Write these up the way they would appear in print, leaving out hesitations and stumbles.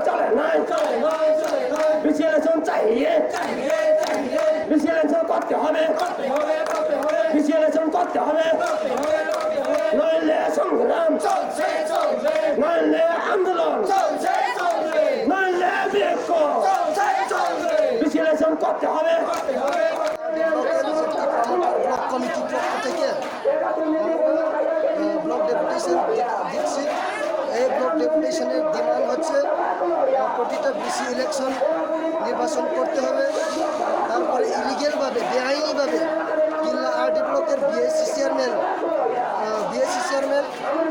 চলে নয় বেশি ইলেকশন চাইয়ে বেশি ইলেকশন করতে হবে বেশি ইলেকশন করতে হবে নইলে সংগ্রাম নইলে আন্দোলন নইলে বিক্ষোভ বেশি ইলেকশন করতে হবে। ব্লক কমিটির পক্ষ থেকে ব্লক ডেপুটেশন দিচ্ছি। এই ব্লক ডেপুটেশনের ডিমান্ড হচ্ছে প্রতিটা বিসি ইলেকশন নির্বাচন করতে হবে। তারপরে ইলিগেলভাবে বেআইনিভাবে কিল্লা আরডি ব্লকের বিএসসি চেয়ারম্যান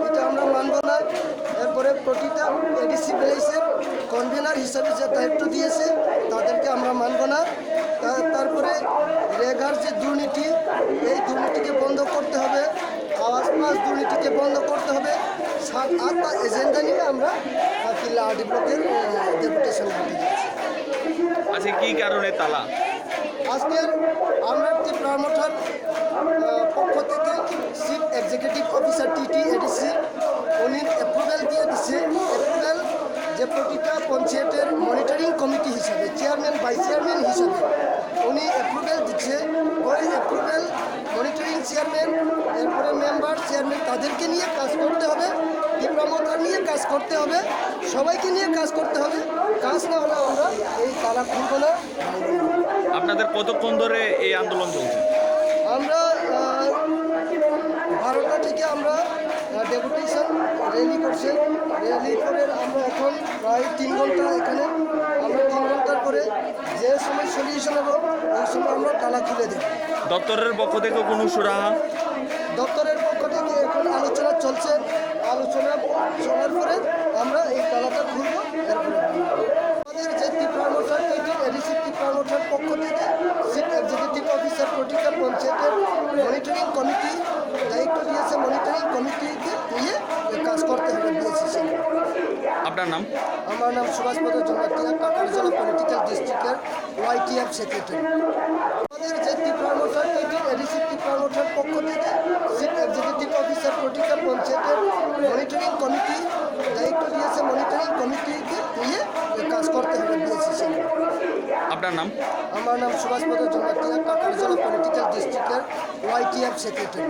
এটা আমরা মানব না। এরপরে প্রতিটা এডিসি ভিলেজের কনভেনার হিসাবে যে দায়িত্ব দিয়েছে তাদেরকে আমরা মানব না। তারপরে রেগার যে দুর্নীতি এই দুর্নীতিকে বন্ধ করতে হবে, আওয়াজ প্লাস দুর্নীতিকে বন্ধ করতে হবে। 7-8টা এজেন্ডা নিয়ে আমরা কিল্লা আরডি ব্লকের ডেপুটেশন করতে যাচ্ছি। আচ্ছা, কি কারণে তালা? আজকের আমরা ত্রিপুরামঠার পক্ষ থেকে chief executive officer TT ADC উনি অ্যাপ্রুভেল দিয়ে দিচ্ছে। অ্যাপ্রুভেল যে প্রতিটা পঞ্চায়েতের মনিটরিং কমিটি হিসাবে চেয়ারম্যান ভাইস চেয়ারম্যান হিসাবে উনি অ্যাপ্রুভেল দিচ্ছে। ওই অ্যাপ্রুভেল মনিটরিং চেয়ারম্যান এরপরে মেম্বার চেয়ারম্যান তাদেরকে নিয়ে কাজ করতে হবে, ত্রিপুরামঠার নিয়ে কাজ করতে হবে, সবাইকে নিয়ে কাজ করতে হবে। কাজ না হলে আমরা এই তালা খুলব না। আপনাদের কতক্ষণ ধরে এই আন্দোলন চলছে? আমরা 12টা থেকে আমরা ডেপুটেশন র্যালি করছি। র্যালি করে আমরা এখন প্রায় 3 ঘন্টা এখানে। আমরা 3 ঘন্টার পরে যে সময় সলিউশন হবে ওই সময় আমরা তালা খুলে দেব। দপ্তরের পক্ষ থেকে কোনো সুরাহা? দপ্তরের পক্ষ থেকে এখন আলোচনা চলছে। আলোচনা চলার পরে আমরা এই তালাটা খুলব। এরপরে আমাদের যে ত্রিপুরামঠার এডিসি ত্রিপুরামঠার পক্ষ থেকে চিফ এক্সিকিউটিভ অফিসার প্রতিটা পঞ্চায়েতের মনিটরিং কমিটি দায়িত্ব দিয়েছে। মনিটরিং কমিটিকে নিয়ে কাজ করতে হবে বিএসসি। আপনার নাম? আমার নাম সুভাষপদ জমাতিয়া, কাকারজলা পলিটিক্যাল ডিস্ট্রিক্টের YTF সেক্রেটারি। আমাদের যে ত্রিপুরামঠার এডিসি ত্রিপুরামঠার পক্ষ থেকে চিফ এক্সিকিউটিভ অফিসার প্রতিটা পঞ্চায়েতের মনিটরিং কমিটি দায়িত্ব দিয়েছে। মনিটরিং কমিটিকে নিয়ে কাজ করতে হবে বিএসসি। আপনার নাম? আমার নাম সুভাষপদ জমাতিয়া, কাকারজলা পলিটিক্যাল ডিস্ট্রিক্টের YTF সেক্রেটারি।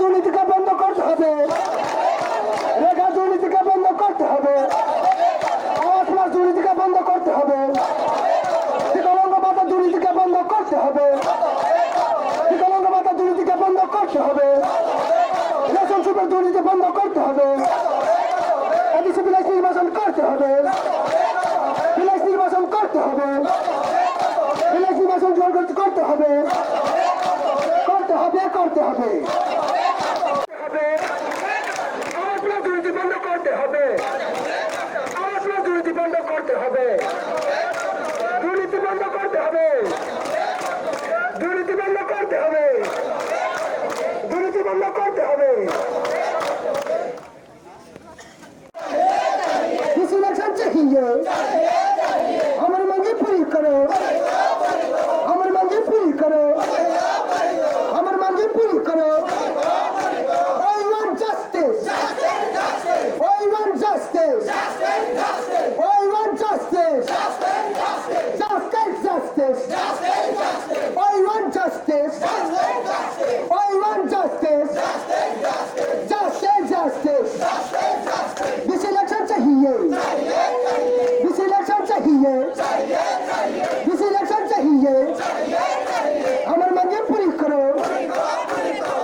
দুর্নীতিকে বন্ধ করতে হবে, রেখা দুর্নীতিকে বন্ধ করতে হবে, আওয়াজ প্লাস দুর্নীতিকে বন্ধ করতে হবে, বিকলাঙ্গ ভাতা দুর্নীতিকে বন্ধ করতে হবে, বিকলাঙ্গ ভাতা দুর্নীতিকে বন্ধ করতে হবে, রিলেশনশিপের দুর্নীতি বন্ধ করতে হবে, এডিসি ভিলেজ নির্বাচন করতে হবে, ভিলেজ নির্বাচন করতে হবে, ভিলেজ নির্বাচন করতে হবে, করতে হবে, করতে হবে। দুর্নীতি বন্ধ করতে হবে, দুর্নীতি বন্ধ করতে হবে, দুর্নীতি বন্ধ করতে হবে। ইলেকশন चाहिए, हमारी मांगे पूरी करो, हमारी मांगे पूरी करो, हमारी मांगे पूरी करो। I want justice, I want justice, I want justice, justice, justice, I want justice, I want justice, justice, justice. This is DC election চাহিয়ে আমার মাঝে পুরি করো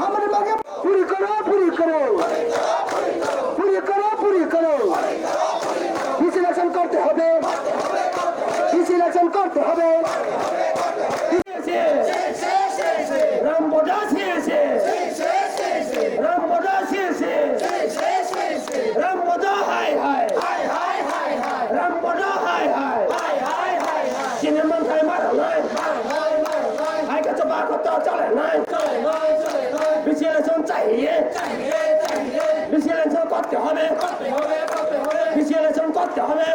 আমার মাঝে পুরি করো পুরি করো পুরি করো পুরি করো ডিসি ইলেকশন করতে হবে ডিসি ইলেকশন করতে হবে রামবোডা শেষে রামবোডা শেষে রামবোডা হাই হাই রামবোডা হাই হাই সিনেমা খাই মারা নাই হাই কাছে বার করতে চলে নাই বিশ্লেষণ চাইয়ে বিশ্লেষণ করতে হবে বিশ্লেষণ করতে হবে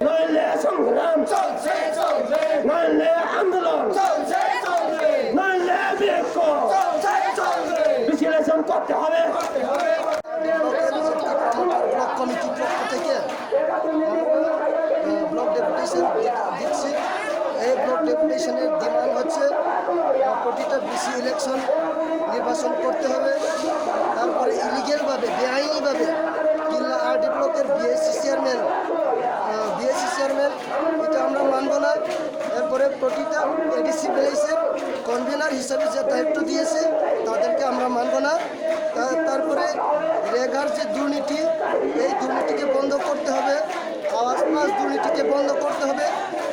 নইলে সংগ্রাম নইলে আন্দোলন নইলে বিক্ষোভ বিশ্লেষণ করতে হবে ব্লক কমিটির পক্ষ থেকে ব্লক ডেপুটেশন দিচ্ছি। এই ব্লক ডেপুটেশনের ডিমান্ড হচ্ছে প্রতিটা বিসি ইলেকশন নির্বাচন করতে হবে। তারপরে ইলিগেলভাবে বেআইনিভাবে কিল্লা আরডি ব্লকের বিএসসি চেয়ারম্যান এটা আমরা মানব না। এরপরে প্রতিটা এডিসি প্লেসের কনভেনার হিসাবে যে দায়িত্ব দিয়েছে তাদেরকে আমরা মানব না। তারপরে রেগার যে দুর্নীতি এই দুর্নীতিকে বন্ধ করতে হবে, আওয়াজ প্লাস দুর্নীতিকে বন্ধ করতে হবে।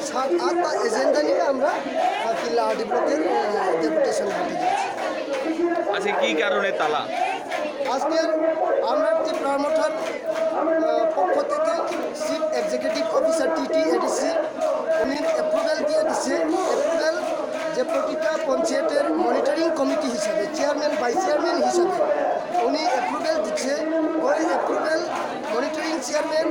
7-8টা এজেন্ডা নিয়ে আমরা কিল্লা আরডি ব্লকের ডেপুটেশন করতে যাচ্ছি। আচ্ছা, কি কারণে তালা? আজকের আমরা যে প্রমোটার পক্ষ থেকে chief executive officer TT ADC উনি অ্যাপ্রুভেল দিয়ে দিচ্ছে। অ্যাপ্রুভেল যে প্রতিটা পঞ্চায়েতের মনিটরিং কমিটি হিসাবে চেয়ারম্যান ভাইস চেয়ারম্যান হিসাবে উনি অ্যাপ্রুভেল দিচ্ছে। ওই অ্যাপ্রুভেল মনিটরিং চেয়ারম্যান